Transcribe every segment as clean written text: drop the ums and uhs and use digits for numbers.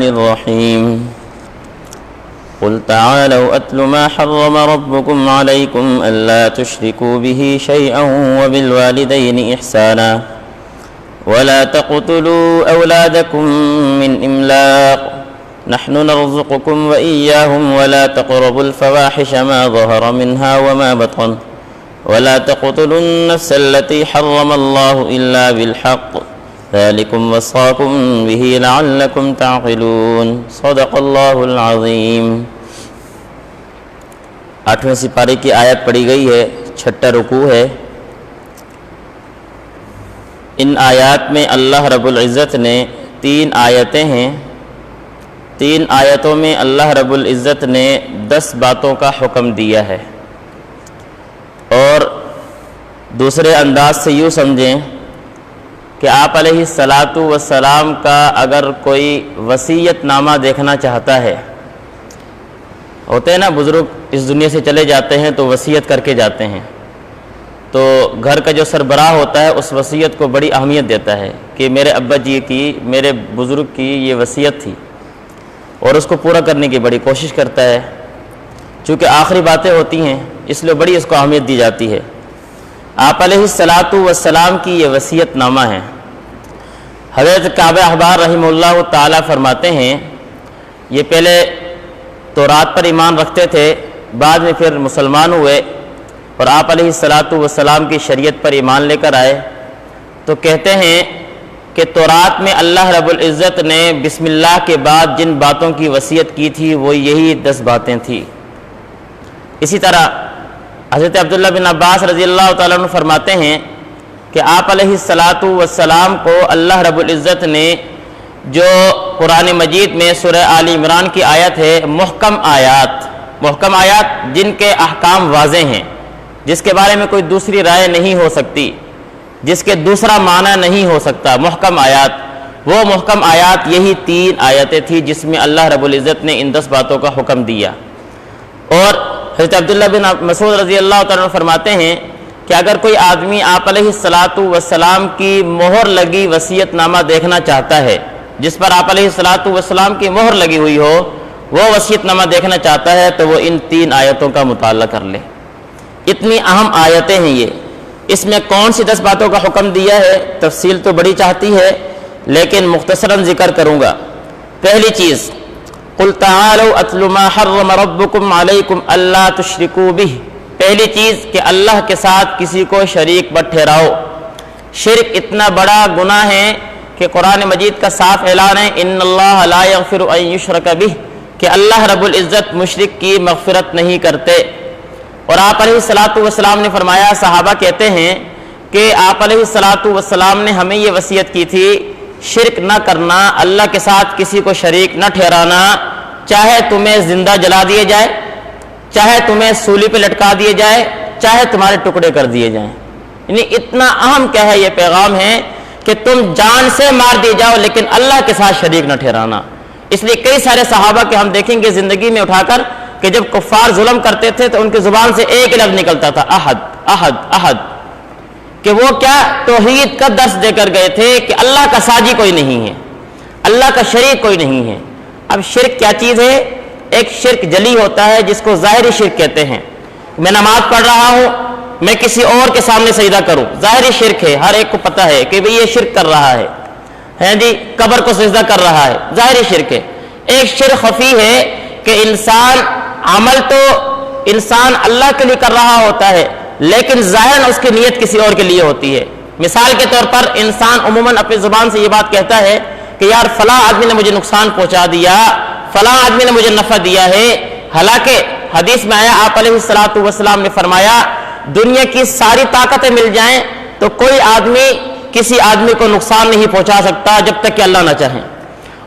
الرحيم قل تعالوا أتل ما حرم ربكم عليكم ألا تشركوا به شيئا وبالوالدين إحسانا ولا تقتلوا أولادكم من إملاق نحن نرزقكم وإياهم ولا تقربوا الفواحش ما ظهر منها وما بطن ولا تقتلوا النفس التي حرم الله إلا بالحق ذلكم وصاكم به لعلكم تعقلون صدق اللہ العظیم۔ 8ویں سپارے کی آیت پڑھی گئی ہے، 6واں رکوع ہے۔ ان آیات میں اللہ رب العزت نے 3 آیتیں ہیں، 3 آیتوں میں اللہ رب العزت نے 10 باتوں کا حکم دیا ہے، اور دوسرے انداز سے یوں سمجھیں کہ آپ علیہ السلام کا اگر کوئی وصیت نامہ دیکھنا چاہتا ہے، ہوتے ہیں نا بزرگ اس دنیا سے چلے جاتے ہیں تو وصیت کر کے جاتے ہیں، تو گھر کا جو سربراہ ہوتا ہے اس وصیت کو بڑی اہمیت دیتا ہے کہ میرے ابا جی کی، میرے بزرگ کی یہ وصیت تھی، اور اس کو پورا کرنے کی بڑی کوشش کرتا ہے، چونکہ آخری باتیں ہوتی ہیں اس لیے بڑی اس کو اہمیت دی جاتی ہے۔ آپ علیہ السلام کی یہ وصیت نامہ ہے۔ حضرت کعب احبار رحمہ اللہ تعالیٰ فرماتے ہیں، یہ پہلے تورات پر ایمان رکھتے تھے، بعد میں پھر مسلمان ہوئے اور آپ علیہ السلام کی شریعت پر ایمان لے کر آئے، تو کہتے ہیں کہ تورات میں اللہ رب العزت نے بسم اللہ کے بعد جن باتوں کی وصیت کی تھی وہ یہی 10 باتیں تھیں۔ اسی طرح حضرت عبداللہ بن عباس رضی اللہ تعالیٰ عنہ فرماتے ہیں کہ آپ علیہ السلام کو اللہ رب العزت نے جو قرآن مجید میں سورہ آل عمران کی آیت ہے، محکم آیات جن کے احکام واضح ہیں، جس کے بارے میں کوئی دوسری رائے نہیں ہو سکتی، جس کے دوسرا معنی نہیں ہو سکتا، محکم آیات، وہ محکم آیات یہی 3 آیتیں تھیں جس میں اللہ رب العزت نے ان 10 باتوں کا حکم دیا۔ اور حضرت عبداللہ بن مسعود رضی اللہ تعالیٰ عنہ فرماتے ہیں کہ اگر کوئی آدمی آپ علیہ السلام کی مہر لگی وصیت نامہ دیکھنا چاہتا ہے، جس پر آپ علیہ السلام کی مہر لگی ہوئی ہو، وہ وصیت نامہ دیکھنا چاہتا ہے تو وہ ان 3 آیتوں کا مطالعہ کر لے۔ اتنی اہم آیتیں ہیں یہ، اس میں کون سی 10 باتوں کا حکم دیا ہے، تفصیل تو بڑی چاہتی ہے لیکن مختصراً ذکر کروں گا۔ پہلی چیز، قل تعالوا اتل ما حرم ربکم علیکم الا تشرکوا بہ، پہلی چیز کہ اللہ کے ساتھ کسی کو شریک مت ٹھہراؤ۔ شرک اتنا بڑا گناہ ہے کہ قرآن مجید کا صاف اعلان ہے، ان اللہ لا یغفر ان یشرک بہ، کہ اللہ رب العزت مشرک کی مغفرت نہیں کرتے۔ اور آپ علیہ السلام نے فرمایا، صحابہ کہتے ہیں کہ آپ علیہ السلام نے ہمیں یہ وصیت کی تھی، شرک نہ کرنا، اللہ کے ساتھ کسی کو شریک نہ ٹھہرانا، چاہے تمہیں زندہ جلا دیے جائے، چاہے تمہیں سولی پہ لٹکا دیے جائے، چاہے تمہارے ٹکڑے کر دیے جائیں۔ یعنی اتنا اہم کیا ہے، یہ پیغام ہے کہ تم جان سے مار دی جاؤ لیکن اللہ کے ساتھ شریک نہ ٹھہرانا۔ اس لیے کئی سارے صحابہ کے ہم دیکھیں گے زندگی میں اٹھا کر کہ جب کفار ظلم کرتے تھے تو ان کی زبان سے ایک لفظ نکلتا تھا، احد احد احد، کہ وہ کیا توحید کا درس دے کر گئے تھے کہ اللہ کا ساجی کوئی نہیں ہے، اللہ کا شریک کوئی نہیں ہے۔ اب شرک کیا چیز ہے؟ ایک شرک جلی ہوتا ہے جس کو ظاہری شرک کہتے ہیں، میں نماز پڑھ رہا ہوں، میں کسی اور کے سامنے سجدہ کروں، ظاہری شرک ہے، ہر ایک کو پتہ ہے کہ بھئی یہ شرک کر رہا ہے جی، قبر کو سجدہ کر رہا ہے، ظاہری شرک ہے۔ ایک شرک خفی ہے کہ انسان عمل تو انسان اللہ کے لیے کر رہا ہوتا ہے لیکن ظاہراً اس کی نیت کسی اور کے لیے ہوتی ہے۔ مثال کے طور پر انسان عموماً اپنی زبان سے یہ بات کہتا ہے کہ یار فلاں آدمی نے مجھے نقصان پہنچا دیا، فلاں آدمی نے مجھے نفع دیا ہے، حالانکہ حدیث میں آیا، آپ علیہ السلام نے فرمایا دنیا کی ساری طاقتیں مل جائیں تو کوئی آدمی کسی آدمی کو نقصان نہیں پہنچا سکتا جب تک کہ اللہ نہ چاہے،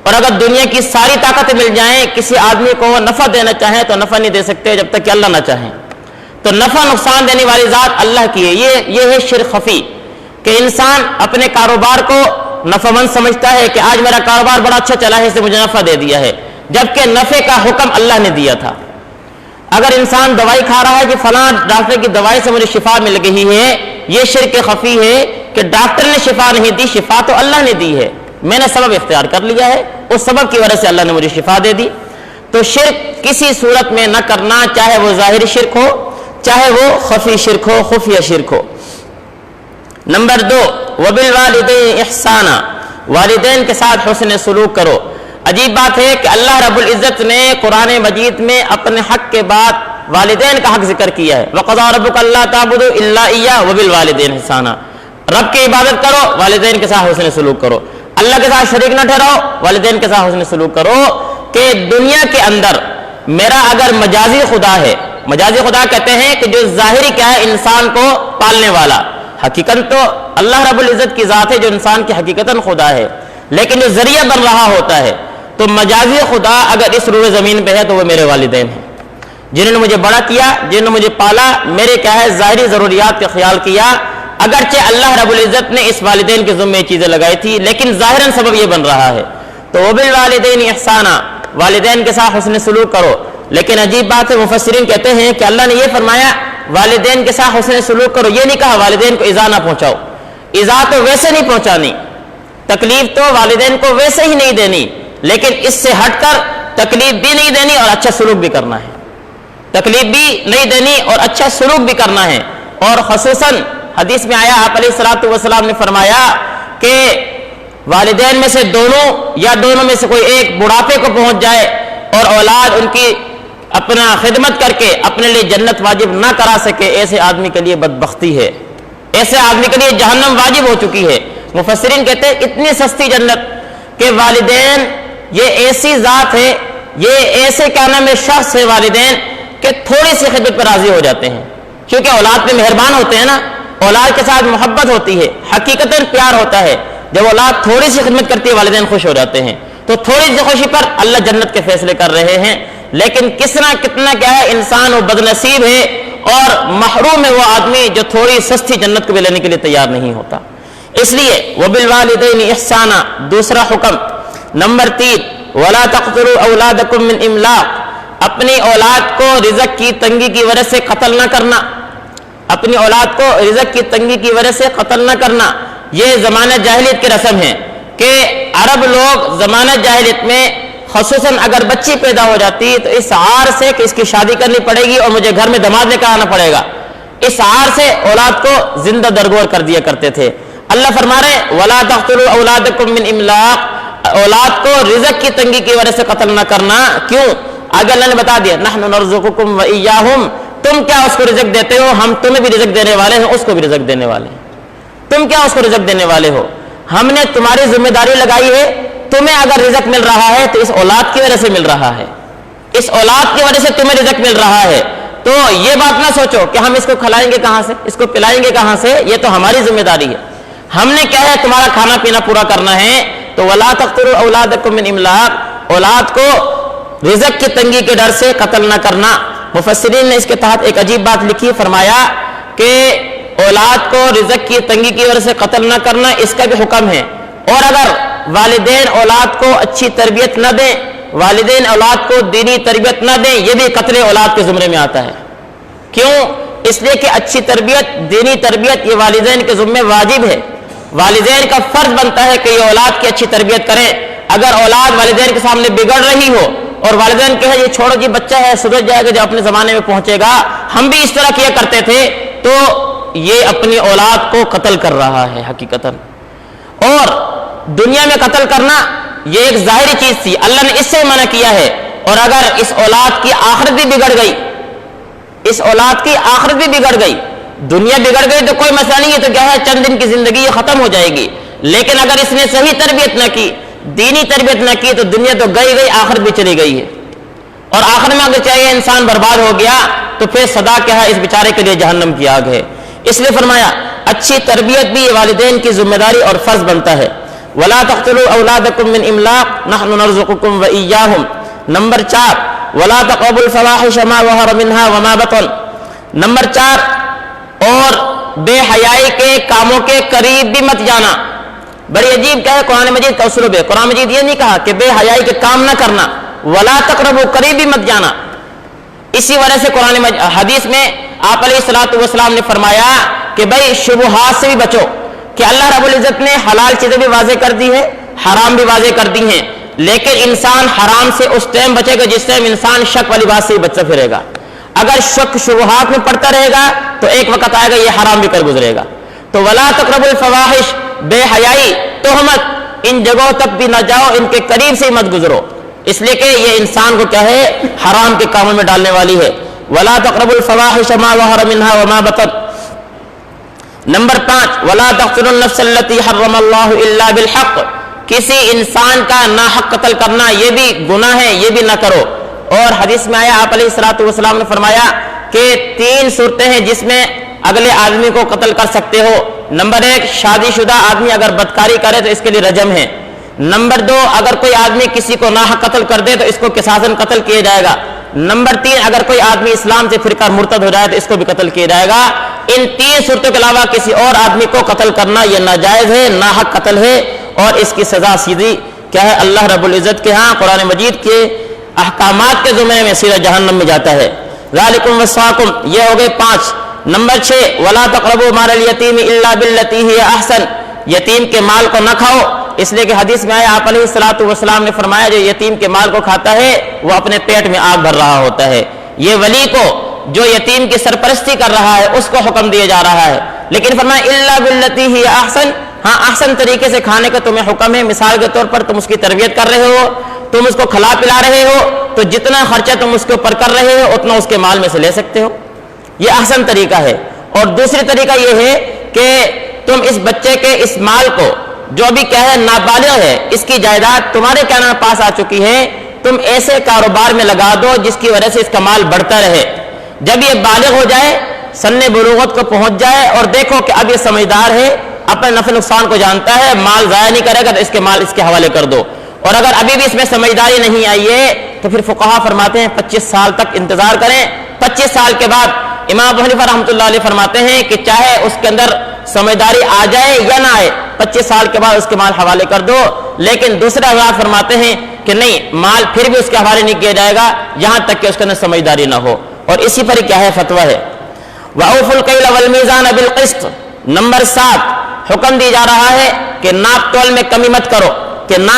اور اگر دنیا کی ساری طاقتیں مل جائیں کسی آدمی کو نفع دینا چاہیں تو نفع نہیں دے سکتے جب تک کہ اللہ نہ چاہیں۔ تو نفع نقصان دینے والی ذات اللہ کی ہے۔ یہ ہے شرک خفی، کہ انسان اپنے کاروبار کو نفع مند سمجھتا ہے کہ آج میرا کاروبار بڑا اچھا چلا ہے، اس نے مجھے نفع دے دیا ہے، جبکہ نفع کا حکم اللہ نے دیا تھا۔ اگر انسان دوائی کھا رہا ہے کہ فلاں ڈاکٹر کی دوائی سے مجھے شفا مل گئی ہے، یہ شرک خفی ہے کہ ڈاکٹر نے شفا نہیں دی، شفا تو اللہ نے دی ہے، میں نے سبب اختیار کر لیا ہے، اس سبب کی وجہ سے اللہ نے مجھے شفا دے دی۔ تو شرک کسی صورت میں نہ کرنا، چاہے وہ ظاہری شرک ہو چاہے وہ خفی شرک ہو، خفیہ شرک ہو۔ نمبر 2، وبالوالدین احسانا، والدین کے ساتھ حسن سلوک کرو۔ عجیب بات ہے کہ اللہ رب العزت نے قرآن مجید میں اپنے حق کے بعد والدین کا حق ذکر کیا ہے۔ وَقَضَىٰ رَبُّكَ أَلَّا تَعْبُدُوا إِلَّا إِيَّاهُ وَبِالْوَالِدَيْنِ إِحْسَانًا، رب کی عبادت کرو، والدین کے ساتھ حسن سلوک کرو، اللہ کے ساتھ شریک نہ ٹھہراؤ، والدین کے ساتھ حسن سلوک کرو۔ کہ دنیا کے اندر میرا اگر مجازی خدا ہے، مجازی خدا کہتے ہیں کہ جو ظاہری کیا ہے انسان کو پالنے والا، حقیقت تو اللہ رب العزت کی ذات ہے جو انسان کی حقیقتاً خدا ہے، لیکن جو ذریعہ بن رہا ہوتا ہے، تو مجازی خدا اگر اس روئے زمین پہ ہے تو وہ میرے والدین ہیں، جنہوں نے مجھے بڑا کیا، جنہوں نے مجھے پالا، میرے کیا ہے ظاہری ضروریات کا خیال کیا۔ اگرچہ اللہ رب العزت نے اس والدین کے ذمہ چیزیں لگائی تھی، لیکن ظاہراً سبب یہ بن رہا ہے۔ تو وبالوالدین احسانا، والدین کے ساتھ حسن سلوک کرو۔ لیکن عجیب بات ہے، مفسرین کہتے ہیں کہ اللہ نے یہ فرمایا والدین کے ساتھ حسن سلوک کرو، یہ نہیں کہا والدین کو ایذا نہ پہنچاؤ۔ ایذا تو ویسے نہیں پہنچانی، تکلیف تو والدین کو ویسے ہی نہیں دینی، لیکن اس سے ہٹ کر تکلیف بھی نہیں دینی اور اچھا سلوک بھی کرنا ہے، تکلیف بھی نہیں دینی اور اچھا سلوک بھی کرنا ہے۔ اور خصوصاً حدیث میں آیا، آپ علیہ الصلوۃ والسلام نے فرمایا کہ والدین میں سے دونوں یا دونوں میں سے کوئی ایک بڑھاپے کو پہنچ جائے اور اولاد ان کی اپنا خدمت کر کے اپنے لیے جنت واجب نہ کرا سکے، ایسے آدمی کے لیے بدبختی ہے، ایسے آدمی کے لیے جہنم واجب ہو چکی ہے۔ مفسرین کہتے ہیں اتنی سستی جنت کہ والدین یہ ایسی ذات ہے، یہ ایسے کیا نام ہے شخص ہے والدین کہ تھوڑی سی خدمت پر راضی ہو جاتے ہیں، کیونکہ اولاد پہ مہربان ہوتے ہیں نا، اولاد کے ساتھ محبت ہوتی ہے، حقیقتاً پیار ہوتا ہے۔ جب اولاد تھوڑی سی خدمت کرتی ہے والدین خوش ہو جاتے ہیں، تو تھوڑی سی خوشی پر اللہ جنت کے فیصلے کر رہے ہیں۔ لیکن کتنا کیا ہے انسان وہ بدنصیب ہے اور محروم ہے وہ آدمی جو تھوڑی سستی جنت کو بھی لینے کے لیے تیار نہیں ہوتا۔ اس لیے وبالوالدین احسانا، دوسرا حکم۔ نمبر 3، ولا تقتلوا اولادکم من املاق، اپنی اولاد کو رزق کی تنگی کی وجہ سے قتل نہ کرنا، اپنی اولاد کو رزق کی تنگی کی وجہ سے قتل نہ کرنا۔ یہ زمانہ جاہلیت کی رسم ہے کہ عرب لوگ زمانہ جاہلیت میں خصوصاً اگر بچی پیدا ہو جاتی تو اس عار سے کہ اس کی شادی کرنی پڑے گی اور مجھے گھر میں داماد لے کر آنا پڑے گا، اس عار سے اولاد کو زندہ درگور کر دیا کرتے تھے۔ اللہ فرما رہے ولا تقتلوا اولادکم من املاق، اولاد کو رزق کی تنگی کی وجہ سے قتل نہ کرنا۔ کیوں؟ آگے اللہ نے بتا دیا نحن نرزقکم وإیاہم، تم کیا اس کو رزق دیتے ہو، ہم تمہیں بھی رزق دینے والے ہیں، اس کو بھی رزق دینے والے ہیں۔ تم کیا اس کو رزق دینے والے ہو، ہم نے تمہاری ذمہ داری لگائی ہے، تمہیں اگر رزق مل رہا ہے تو اس اولاد کی وجہ سے مل رہا ہے، اس اولاد کی وجہ سے تمہیں رزق مل رہا ہے۔ تو یہ بات نہ سوچو کہ ہم اس کو کھلائیں گے کہاں سے، اس کو پلائیں گے کہاں سے، یہ تو ہماری ذمہ داری ہے، ہم نے کیا ہے تمہارا کھانا پینا پورا کرنا ہے۔ تو ولا تقتلوا اولادکم من املاق، اولاد کو رزق کی تنگی کے ڈر سے قتل نہ کرنا۔ مفسرین نے اس کے تحت ایک عجیب بات لکھی، فرمایا کہ اولاد کو رزق کی تنگی کی وجہ سے قتل نہ کرنا اس کا بھی حکم ہے، اور اگر والدین اولاد کو اچھی تربیت نہ دیں، والدین اولاد کو دینی تربیت نہ دیں، یہ بھی قتل اولاد کے زمرے میں آتا ہے۔ کیوں؟ اس لیے کہ اچھی تربیت، دینی تربیت یہ والدین کے ذمہ واجب ہے، والدین کا فرض بنتا ہے کہ یہ اولاد کی اچھی تربیت کریں۔ اگر اولاد والدین کے سامنے بگڑ رہی ہو اور والدین کہے یہ چھوڑو جی بچہ ہے سدھر جائے گا جب اپنے زمانے میں پہنچے گا، ہم بھی اس طرح کیا کرتے تھے، تو یہ اپنی اولاد کو قتل کر رہا ہے حقیقتاً۔ اور دنیا میں قتل کرنا یہ ایک ظاہری چیز تھی، اللہ نے اس سے منع کیا ہے۔ اور اگر اس اولاد کی آخرت بھی بگڑ گئی، اس اولاد کی آخرت بھی بگڑ گئی، دنیا بگڑ گئی تو کوئی مسئلہ نہیں ہے، تو کیا ہے چند دن کی زندگی یہ ختم ہو جائے گی، لیکن اگر اس نے صحیح تربیت نہ کی، دینی تربیت نہ کی، تو دنیا تو گئی، آخرت بھی چلی گئی ہے۔ اور آخر میں اگر چاہیے انسان برباد ہو گیا تو پھر صدا کیا ہے اس بیچارے کے لیے جہنم کی آگ ہے۔ اس لیے فرمایا اچھی تربیت بھی والدین کی ذمہ داری اور فرض بنتا ہے۔ ولا تقتلوا اولادکم من املاق نحن نرزقکم وإیاہم۔ نمبر 4، ولا تقربوا الفواحش ما ظهر منها وما بطن۔ نمبر 4، اور بے حیائی کے کاموں کے قریب بھی مت جانا۔ بڑی عجیب کیا ہے قرآن مجید کا اسلوب ہے، قرآن مجید یہ نہیں کہا کہ بے حیائی کے کام نہ کرنا، ولا تقربوا قریب بھی مت جانا۔ اسی وجہ سے قرآن حدیث میں آپ علیہ الصلوۃ والسلام نے فرمایا کہ بھائی شبہات سے بھی بچو، کہ اللہ رب العزت نے حلال چیزیں بھی واضح کر دی ہے حرام بھی واضح کر دی ہیں، لیکن انسان حرام سے اس ٹائم بچے گا جس ٹائم انسان شک والی بات سے ہی بچتا پھرے گا۔ اگر شک شبہات میں پڑتا رہے گا تو ایک وقت آئے گا یہ حرام بھی کر گزرے گا۔ تو ولا تقربوا الفواحش، بے حیائی، تہمت، ان جگہوں تک بھی نہ جاؤ، ان کے قریب سے مت گزرو، اس لیے کہ یہ انسان کو کیا ہے، حرام کے کاموں میں ڈالنے والی ہے۔ ولا تقربوا الفواحش ما ظهر منها وما بطن۔ نمبر 5، ولا تقتلوا النفس التي حرم الله الا بالحق، کسی انسان کا ناحق قتل کرنا یہ بھی گناہ ہے، یہ بھی نہ کرو۔ اور حدیث میں آیا، آپ علیہ الصلوۃ والسلام نے فرمایا کہ 3 صورتیں ہیں جس میں اگلے آدمی کو قتل کر سکتے ہو۔ نمبر 1، شادی شدہ آدمی اگر بدکاری کرے تو اس کے لیے رجم ہے۔ نمبر 2، اگر کوئی آدمی کسی کو ناحق قتل کر دے تو اس کو قصاصاً قتل کیا جائے گا۔ نمبر 3، اگر کوئی آدمی اسلام سے پھر کر مرتد ہو جائے تو اس کو بھی قتل کیا جائے گا۔ ان 3 صورتوں کے علاوہ کسی اور آدمی کو قتل کرنا یہ ناجائز ہے، ناحق قتل ہے، اور اس کی سزا سیدھی کیا ہے، اللہ رب العزت کے ہاں قرآن مجید کے احکامات کے زمرے میں سیدھا جہنم میں جاتا ہے۔ ذالکم وصاکم، یہ ہو گئے 5۔ نمبر 6، ولا تقربوا مال الیتیم الا باللتی ہی احسن، یتیم کے مال کو نہ کھاؤ، اس لیے کہ حدیث میں آیا، آپ علیہ الصلوۃ والسلام نے فرمایا جو یتیم کے مال کو کھاتا ہے وہ اپنے پیٹ میں آگ بھر رہا ہوتا ہے۔ یہ ولی کو جو یتیم کی سرپرستی کر رہا ہے اس کو حکم دیا جا رہا ہے، لیکن فرمایا الا باللتی ہی احسن، ہاں احسن طریقے سے کھانے کا تمہیں حکم ہے۔ مثال کے طور پر تم اس کی تربیت کر رہے ہو، تم اس کو کھلا پلا رہے ہو، تو جتنا خرچہ تم اس کے اوپر کر رہے ہو اتنا اس کے مال میں سے لے سکتے ہو، یہ احسن طریقہ ہے۔ اور دوسری طریقہ یہ ہے کہ تم اس بچے کے اس مال کو جو بھی کیا ہے نابالغ ہے، اس کی جائیداد تمہارے کیا نام پاس آ چکی ہے، تم ایسے کاروبار میں لگا دو جس کی وجہ سے اس کا مال بڑھتا رہے۔ جب یہ بالغ ہو جائے، سن بلوغت کو پہنچ جائے اور دیکھو کہ اب یہ سمجھدار ہے، اپنے نفع نقصان کو جانتا ہے، مال ضائع نہیں کرے گا، تو اس کے مال اس کے حوالے کر دو۔ اور اگر ابھی بھی اس میں سمجھداری نہیں آئی ہے تو پھر فقہا فرماتے ہیں 25 سال تک انتظار کریں۔ 25 سال کے بعد امام ابو حنیفہ رحمۃ اللہ علیہ فرماتے ہیں کہ چاہے اس کے اندر سمجھداری آ جائے یا نہ آئے، 25 سال کے بعد اس کے مال حوالے کر دو۔ لیکن دوسرے حضرات فرماتے ہیں کہ نہیں، مال پھر بھی اس کے حوالے نہیں کیا جائے گا یہاں تک کہ اس کے اندر سمجھداری نہ ہو۔ اور اسی پر کیا ہے فتویٰ ہے، وَأَوْفُوا الْكَيْلَ وَالْمِيزَانَ بِالْقِسْطِ۔ نمبر 7، حکم دی جا رہا ہے کہ ناپ تول میں کمی مت کرو، کہ ناپ